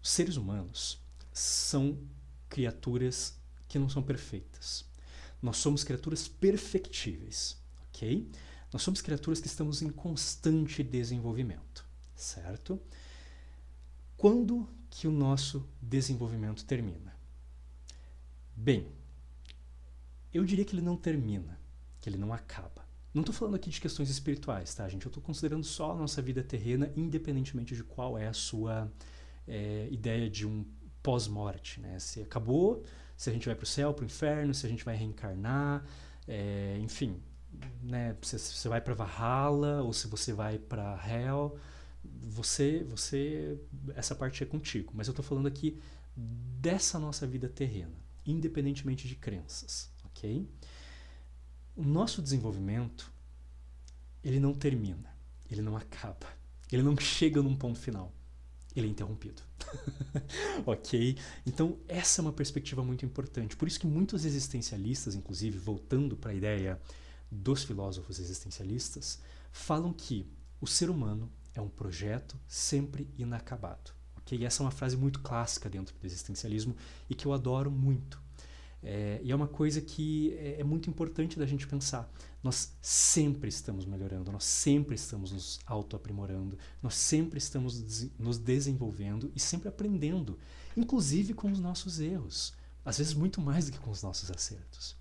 Os seres humanos são criaturas que não são perfeitas. Nós somos criaturas perfectíveis, ok? Nós somos criaturas que estamos em constante desenvolvimento, certo? Quando que o nosso desenvolvimento termina? Bem, eu diria que ele não termina, que ele não acaba. Não estou falando aqui de questões espirituais, tá, gente? Eu estou considerando só a nossa vida terrena, independentemente de qual é a sua ideia de um pós-morte, né? Se acabou, se a gente vai para o céu, para o inferno, se a gente vai reencarnar, enfim, né? Se você vai para Valhalla ou se você vai para Hell, essa parte é contigo. Mas eu estou falando aqui dessa nossa vida terrena, independentemente de crenças, ok? O nosso desenvolvimento, ele não termina, ele não acaba, ele não chega num ponto final, ele é interrompido. Ok? Então, essa é uma perspectiva muito importante. Por isso que muitos existencialistas, inclusive, voltando para a ideia dos filósofos existencialistas, falam que o ser humano é um projeto sempre inacabado. Okay? E essa é uma frase muito clássica dentro do existencialismo e que eu adoro muito. E é uma coisa que é muito importante da gente pensar. Nós sempre estamos melhorando, nós sempre estamos nos autoaprimorando, nós sempre estamos nos desenvolvendo e sempre aprendendo, inclusive com os nossos erros, às vezes muito mais do que com os nossos acertos.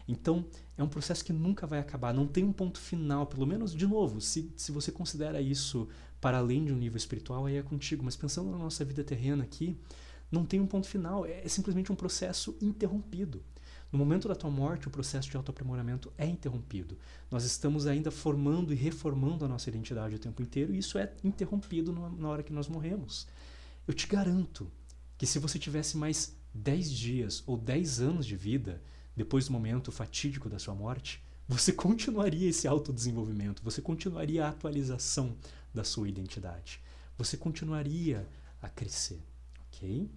Então, é um processo que nunca vai acabar, não tem um ponto final, pelo menos, de novo, se você considera isso para além de um nível espiritual, aí é contigo, mas pensando na nossa vida terrena aqui, não tem um ponto final, é simplesmente um processo interrompido. No momento da tua morte, o processo de autoaprimoramento é interrompido. Nós estamos ainda formando e reformando a nossa identidade o tempo inteiro e isso é interrompido na hora que nós morremos. Eu te garanto que se você tivesse mais 10 dias ou 10 anos de vida, depois do momento fatídico da sua morte, você continuaria esse autodesenvolvimento, você continuaria a atualização da sua identidade, você continuaria a crescer. Okay?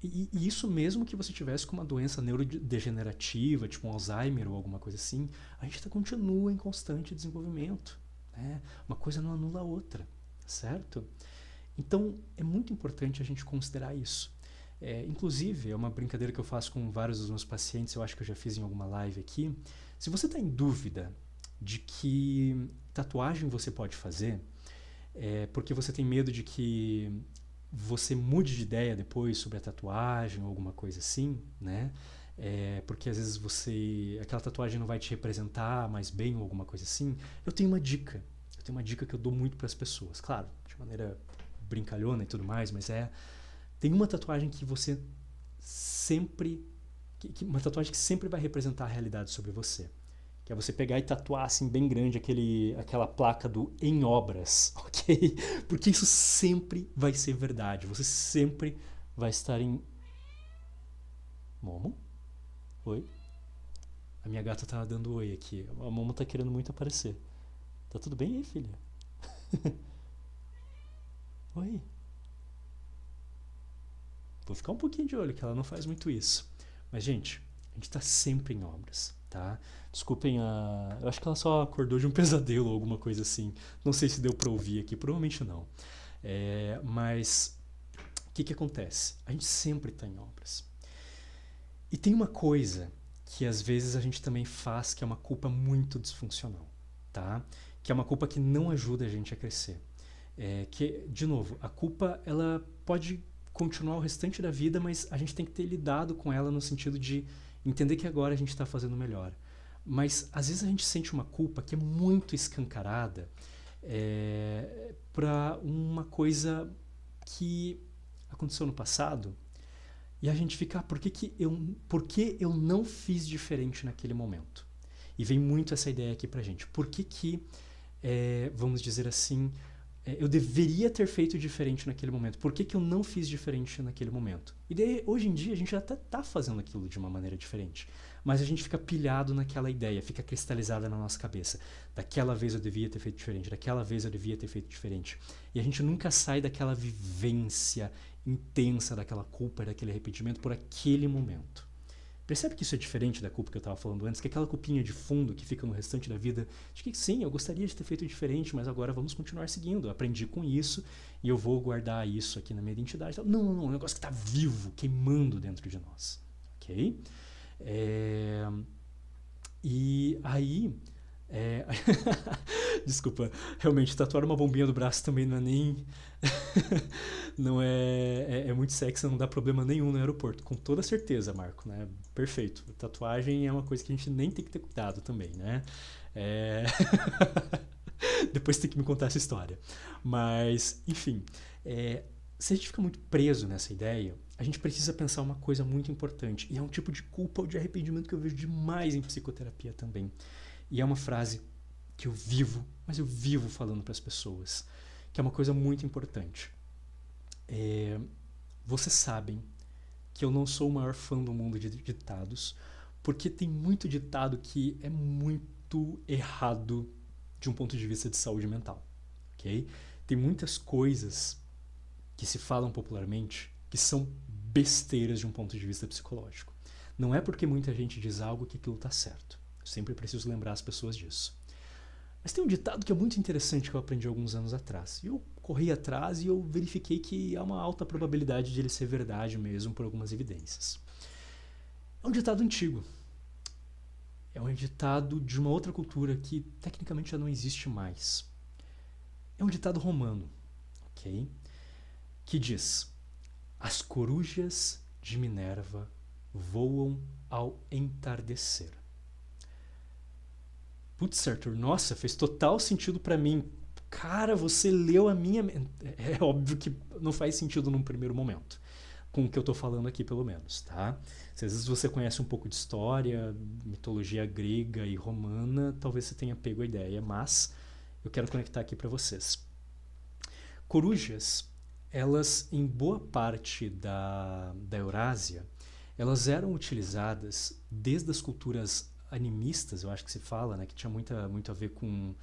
E isso mesmo que você tivesse com uma doença neurodegenerativa, tipo um Alzheimer ou alguma coisa assim, a gente continua em constante desenvolvimento. Né? Uma coisa não anula a outra, certo? Então, é muito importante a gente considerar isso. Inclusive, é uma brincadeira que eu faço com vários dos meus pacientes, eu acho que eu já fiz em alguma live aqui. Se você está em dúvida de que tatuagem você pode fazer, porque você tem medo de que você mude de ideia depois sobre a tatuagem ou alguma coisa assim, né? Porque às vezes aquela tatuagem não vai te representar mais bem ou alguma coisa assim. Eu tenho uma dica que eu dou muito para as pessoas, claro, de maneira brincalhona e tudo mais, mas tem uma tatuagem que você sempre, uma tatuagem que sempre vai representar a realidade sobre você. Que é você pegar e tatuar assim bem grande aquela placa do em obras, ok? Porque isso sempre vai ser verdade. Você sempre vai estar em... Momo? Oi? A minha gata tá dando oi aqui. A Momo tá querendo muito aparecer. Tá tudo bem aí, filha? Oi? Vou ficar um pouquinho de olho, que ela não faz muito isso. Mas, gente, a gente tá sempre em obras, tá? Desculpem eu acho que ela só acordou de um pesadelo ou alguma coisa assim. Não sei se deu pra ouvir aqui, provavelmente não. Mas, o que acontece? A gente sempre tá em obras. E tem uma coisa que às vezes a gente também faz, que é uma culpa muito disfuncional, tá? Que é uma culpa que não ajuda a gente a crescer. Que, de novo, a culpa, ela pode continuar o restante da vida, mas a gente tem que ter lidado com ela no sentido de entender que agora a gente está fazendo melhor. Mas às vezes a gente sente uma culpa que é muito escancarada para uma coisa que aconteceu no passado e a gente fica, por que eu não fiz diferente naquele momento? E vem muito essa ideia aqui pra gente. Por que vamos dizer assim, eu deveria ter feito diferente naquele momento? Por que eu não fiz diferente naquele momento? E daí, hoje em dia, a gente até está fazendo aquilo de uma maneira diferente. Mas a gente fica pilhado naquela ideia, fica cristalizada na nossa cabeça. Daquela vez eu devia ter feito diferente, daquela vez eu devia ter feito diferente. E a gente nunca sai daquela vivência intensa, daquela culpa, daquele arrependimento por aquele momento. Percebe que isso é diferente da culpa que eu estava falando antes, que é aquela culpinha de fundo que fica no restante da vida, de que sim, eu gostaria de ter feito diferente, mas agora vamos continuar seguindo, eu aprendi com isso e eu vou guardar isso aqui na minha identidade. Não, não, não, é um negócio que está vivo, queimando dentro de nós, ok? E aí... Desculpa, realmente, tatuar uma bombinha do braço também não é nem... não é muito sexy, não dá problema nenhum no aeroporto, com toda certeza, Marco, né? Perfeito. Tatuagem é uma coisa que a gente nem tem que ter cuidado também, né? Depois tem que me contar essa história. Mas, enfim, se a gente fica muito preso nessa ideia, a gente precisa pensar uma coisa muito importante, e é um tipo de culpa ou de arrependimento que eu vejo demais em psicoterapia também. E é uma frase que eu vivo, mas eu vivo falando para as pessoas, que é uma coisa muito importante. Vocês sabem que eu não sou o maior fã do mundo de ditados, porque tem muito ditado que é muito errado de um ponto de vista de saúde mental, ok? Tem muitas coisas que se falam popularmente que são besteiras de um ponto de vista psicológico. Não é porque muita gente diz algo que aquilo está certo. Eu sempre preciso lembrar as pessoas disso. Mas tem um ditado que é muito interessante que eu aprendi alguns anos atrás. E eu corri atrás e eu verifiquei que há uma alta probabilidade de ele ser verdade mesmo por algumas evidências. É um ditado antigo. É um ditado de uma outra cultura que tecnicamente já não existe mais. É um ditado romano, ok? Que diz: as corujas de Minerva voam ao entardecer. Putz, Arthur, nossa, fez total sentido pra mim. Cara, você leu a minha... É óbvio que não faz sentido num primeiro momento, com o que eu tô falando aqui, pelo menos, tá? Se às vezes você conhece um pouco de história, mitologia grega e romana, talvez você tenha pego a ideia, mas eu quero conectar aqui para vocês. Corujas, elas, em boa parte da Eurásia, elas eram utilizadas desde as culturas animistas, eu acho que se fala, né, que tinha muito a ver com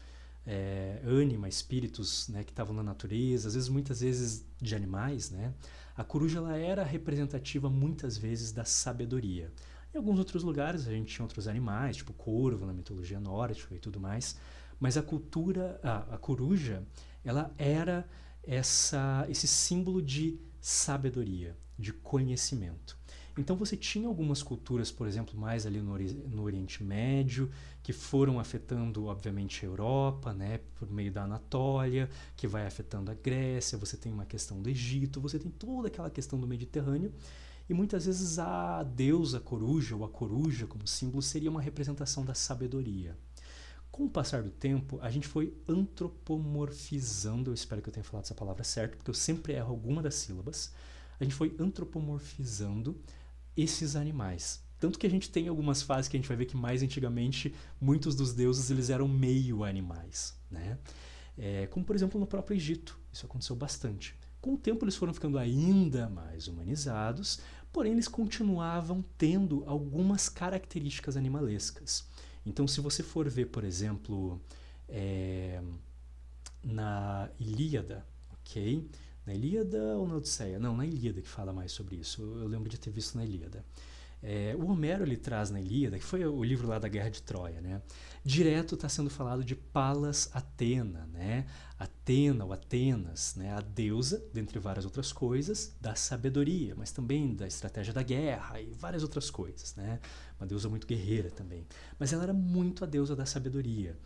ânima, espíritos, né, que estavam na natureza, às vezes, muitas vezes de animais, né? A coruja ela era representativa muitas vezes da sabedoria. Em alguns outros lugares a gente tinha outros animais, tipo corvo na mitologia nórdica e tudo mais, mas a coruja, ela era esse símbolo de sabedoria, de conhecimento. Então você tinha algumas culturas, por exemplo, mais ali no Oriente Médio, que foram afetando, obviamente, a Europa, né, por meio da Anatólia, que vai afetando a Grécia, você tem uma questão do Egito, você tem toda aquela questão do Mediterrâneo, e muitas vezes a deusa coruja, ou a coruja como símbolo, seria uma representação da sabedoria. Com o passar do tempo, a gente foi antropomorfizando, eu espero que eu tenha falado essa palavra certo, porque eu sempre erro alguma das sílabas, a gente foi antropomorfizando esses animais. Tanto que a gente tem algumas fases que a gente vai ver que mais antigamente muitos dos deuses eles eram meio animais, né? Como por exemplo no próprio Egito, isso aconteceu bastante. Com o tempo eles foram ficando ainda mais humanizados, porém eles continuavam tendo algumas características animalescas. Então se você for ver, por exemplo, na Ilíada, ok? Na Ilíada ou na Odisseia? Não, na Ilíada que fala mais sobre isso. Eu lembro de ter visto na Ilíada. O Homero ele traz na Ilíada, que foi o livro lá da Guerra de Troia, né? Direto está sendo falado de Palas Atena, né? Atena ou Atenas, né? A deusa, dentre várias outras coisas, da sabedoria, mas também da estratégia da guerra e várias outras coisas, né? Uma deusa muito guerreira também. Mas ela era muito a deusa da sabedoria.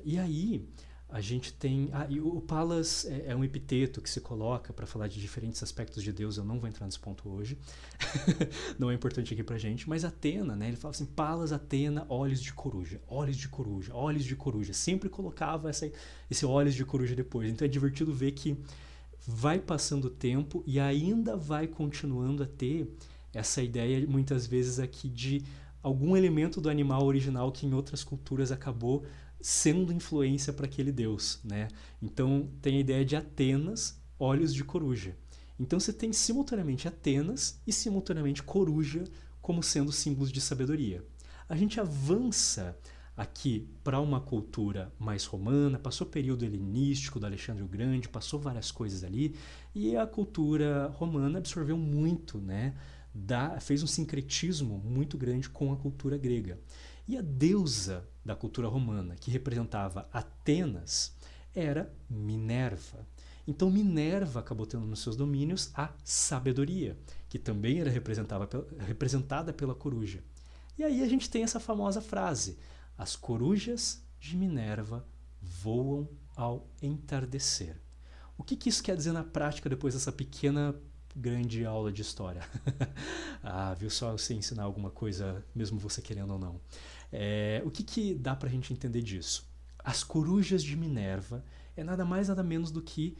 E aí a gente tem... e o Palas é um epiteto que se coloca para falar de diferentes aspectos de Deus, eu não vou entrar nesse ponto hoje, não é importante aqui pra gente, mas Atena, né, ele fala assim, Palas, Atena, olhos de coruja, olhos de coruja, olhos de coruja, sempre colocava esse olhos de coruja depois, então é divertido ver que vai passando o tempo e ainda vai continuando a ter essa ideia, muitas vezes aqui, de algum elemento do animal original que em outras culturas acabou sendo influência para aquele deus, né? Então tem a ideia de Atenas, olhos de coruja. Então você tem simultaneamente Atenas e simultaneamente coruja como sendo símbolos de sabedoria. A gente avança aqui para uma cultura mais romana, passou o período helenístico do Alexandre o Grande, passou várias coisas ali, e a cultura romana absorveu muito, né, fez um sincretismo muito grande com a cultura grega. E a deusa da cultura romana, que representava Atenas, era Minerva. Então Minerva acabou tendo nos seus domínios a sabedoria, que também era representada pela coruja. E aí a gente tem essa famosa frase: as corujas de Minerva voam ao entardecer. O que isso quer dizer na prática depois dessa pequena, grande aula de história? Viu só você ensinar alguma coisa, mesmo você querendo ou não. O que dá pra gente entender disso? As corujas de Minerva é nada mais nada menos do que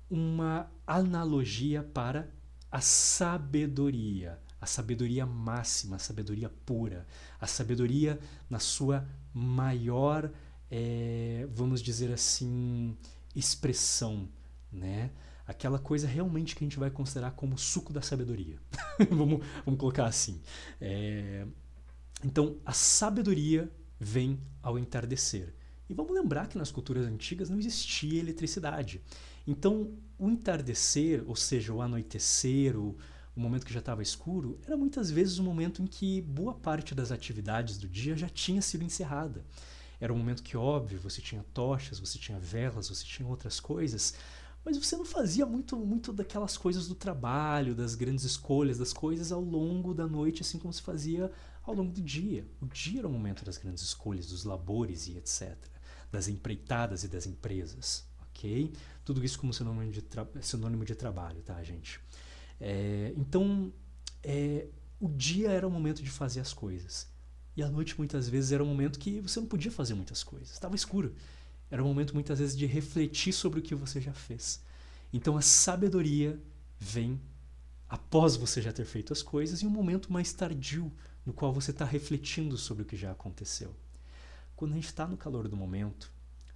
uma analogia para a sabedoria máxima, a sabedoria pura, a sabedoria na sua maior, vamos dizer assim, expressão, né? Aquela coisa realmente que a gente vai considerar como o suco da sabedoria. vamos colocar assim. Então, a sabedoria vem ao entardecer. E vamos lembrar que nas culturas antigas não existia eletricidade. Então, o entardecer, ou seja, o anoitecer, o momento que já estava escuro, era muitas vezes o momento em que boa parte das atividades do dia já tinha sido encerrada. Era um momento que, óbvio, você tinha tochas, você tinha velas, você tinha outras coisas, mas você não fazia muito daquelas coisas do trabalho, das grandes escolhas, das coisas ao longo da noite, assim como se fazia ao longo do dia. O dia era o momento das grandes escolhas, dos labores e etc., das empreitadas e das empresas, ok? Tudo isso como sinônimo de trabalho, tá, gente? Então, o dia era o momento de fazer as coisas. E a noite, muitas vezes, era o momento que você não podia fazer muitas coisas. Estava escuro. Era o momento, muitas vezes, de refletir sobre o que você já fez. Então, a sabedoria vem após você já ter feito as coisas, em um momento mais tardio, no qual você está refletindo sobre o que já aconteceu. Quando a gente está no calor do momento,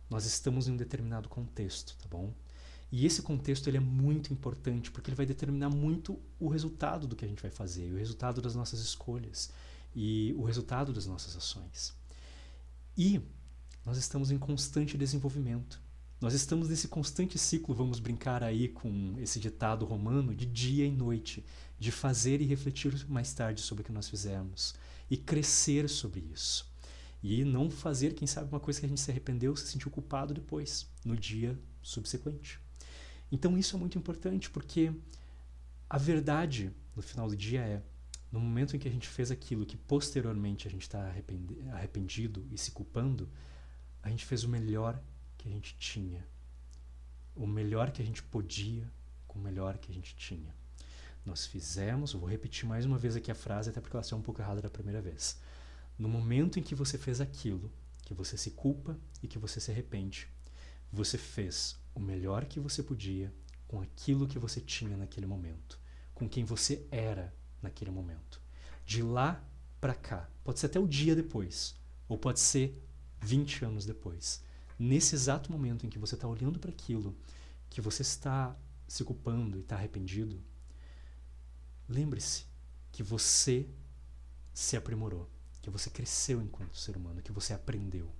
nós estamos em um determinado contexto, tá bom? E esse contexto ele é muito importante, porque ele vai determinar muito o resultado do que a gente vai fazer, o resultado das nossas escolhas e o resultado das nossas ações. E nós estamos em constante desenvolvimento. Nós estamos nesse constante ciclo, vamos brincar aí com esse ditado romano, de dia e noite, de fazer e refletir mais tarde sobre o que nós fizemos e crescer sobre isso. E não fazer, quem sabe, uma coisa que a gente se arrependeu, se sentiu culpado depois, no dia subsequente. Então isso é muito importante, porque a verdade, no final do dia, é, no momento em que a gente fez aquilo que posteriormente a gente está arrependido e se culpando, a gente fez o melhor que a gente tinha, o melhor que a gente podia, com o melhor que a gente tinha. Nós fizemos, eu vou repetir mais uma vez aqui a frase, até porque ela saiu um pouco errada da primeira vez. No momento em que você fez aquilo, que você se culpa e que você se arrepende, você fez o melhor que você podia com aquilo que você tinha naquele momento, com quem você era naquele momento. De lá para cá, pode ser até o dia depois, ou pode ser 20 anos depois. Nesse exato momento em que você está olhando para aquilo, que você está se culpando e está arrependido, lembre-se que você se aprimorou, que você cresceu enquanto ser humano, que você aprendeu.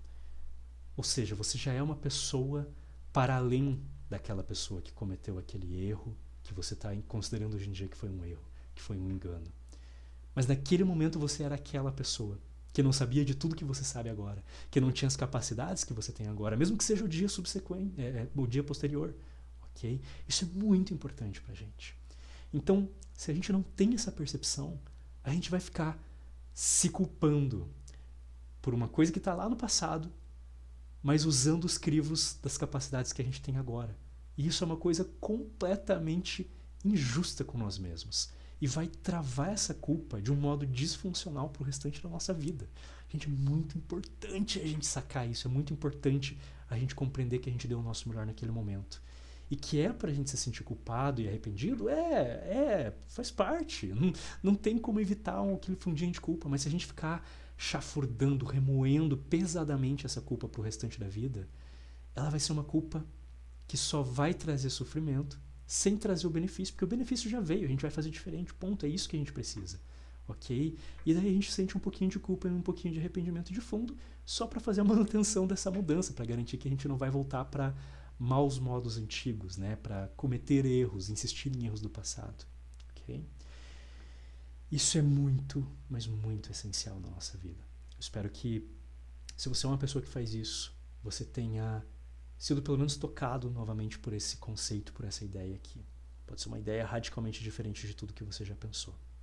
Ou seja, você já é uma pessoa para além daquela pessoa que cometeu aquele erro que você está considerando hoje em dia que foi um erro, que foi um engano. Mas naquele momento você era aquela pessoa que não sabia de tudo que você sabe agora, que não tinha as capacidades que você tem agora, mesmo que seja o dia subsequente, o dia posterior, ok? Isso é muito importante pra gente. Então, se a gente não tem essa percepção, a gente vai ficar se culpando por uma coisa que está lá no passado, mas usando os crivos das capacidades que a gente tem agora. E isso é uma coisa completamente injusta com nós mesmos. E vai travar essa culpa de um modo disfuncional para o restante da nossa vida. Gente, é muito importante a gente sacar isso, é muito importante a gente compreender que a gente deu o nosso melhor naquele momento. E que é para a gente se sentir culpado e arrependido, faz parte. Não tem como evitar aquele fundinho de culpa, mas se a gente ficar chafurdando, remoendo pesadamente essa culpa para o restante da vida, ela vai ser uma culpa que só vai trazer sofrimento sem trazer o benefício, porque o benefício já veio, a gente vai fazer diferente, ponto, é isso que a gente precisa, ok? E daí a gente sente um pouquinho de culpa e um pouquinho de arrependimento de fundo, só para fazer a manutenção dessa mudança, para garantir que a gente não vai voltar para maus modos antigos, né? Para cometer erros, insistir em erros do passado, ok? Isso é muito, mas muito essencial na nossa vida. Eu espero que, se você é uma pessoa que faz isso, você tenha sido pelo menos tocado novamente por esse conceito, por essa ideia aqui. Pode ser uma ideia radicalmente diferente de tudo que você já pensou.